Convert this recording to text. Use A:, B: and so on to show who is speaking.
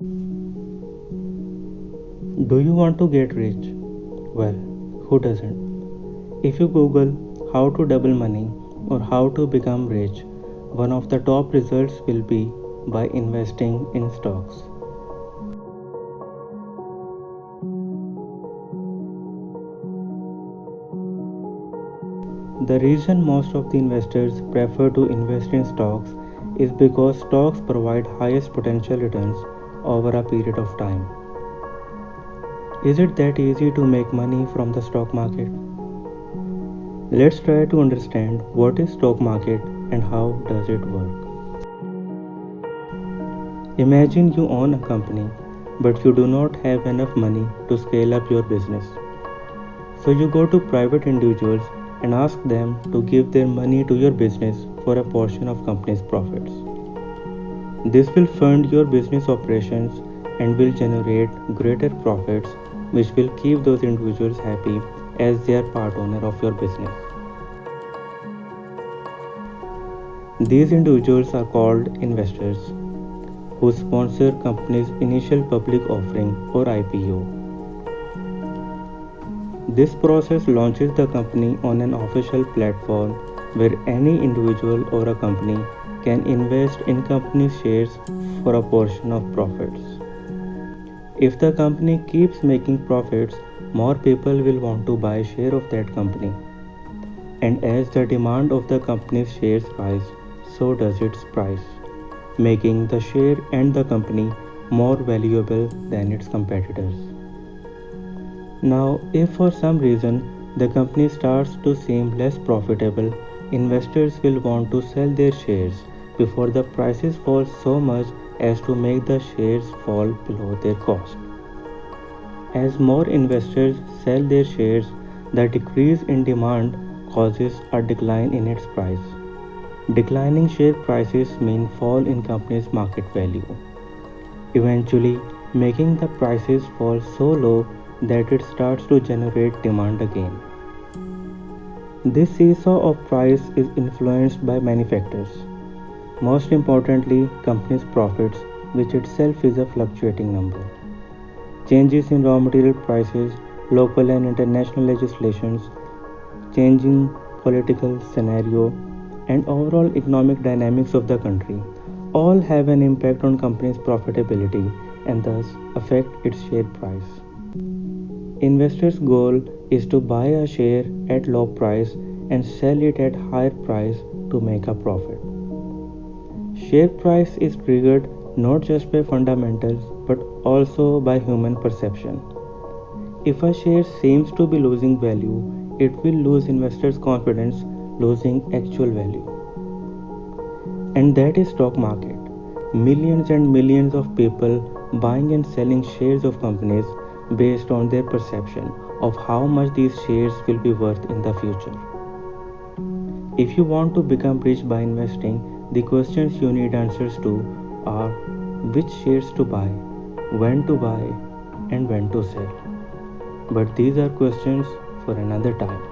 A: Do you want to get rich? Well, who doesn't? If you Google how to double money or how to become rich, one of the top results will be by investing in stocks. The reason most of the investors prefer to invest in stocks is because stocks provide highest potential returns over a period of time. Is it that easy to make money from the stock market? Let's try to understand what is stock market and how does it work. Imagine you own a company but you do not have enough money to scale up your business. So you go to private individuals and ask them to give their money to your business for a portion of company's profits. This will fund your business operations and will generate greater profits which will keep those individuals happy as they are part owner of your business. These individuals are called investors who sponsor company's initial public offering or IPO. This process launches the company on an official platform where any individual or a company can invest in company shares for a portion of profits. If the company keeps making profits, more people will want to buy a share of that company. And as the demand of the company's shares rise, so does its price, making the share and the company more valuable than its competitors. Now, if for some reason the company starts to seem less profitable, investors will want to sell their shares before the prices fall so much as to make the shares fall below their cost. As more investors sell their shares, the decrease in demand causes a decline in its price. Declining share prices mean fall in company's market value, eventually making the prices fall so low that it starts to generate demand again. This seesaw of price is influenced by many factors, most importantly, company's profits, which itself is a fluctuating number. Changes in raw material prices, local and international legislations, changing political scenario, and overall economic dynamics of the country all have an impact on company's profitability and thus affect its share price. Investors' goal is to buy a share at low price and sell it at higher price to make a profit. Share price is triggered not just by fundamentals but also by human perception. If a share seems to be losing value, it will lose investors' confidence, losing actual value. And that is stock market. Millions and millions of people buying and selling shares of companies based on their perception of how much these shares will be worth in the future. If you want to become rich by investing, the questions you need answers to are which shares to buy, and when to sell. But these are questions for another time.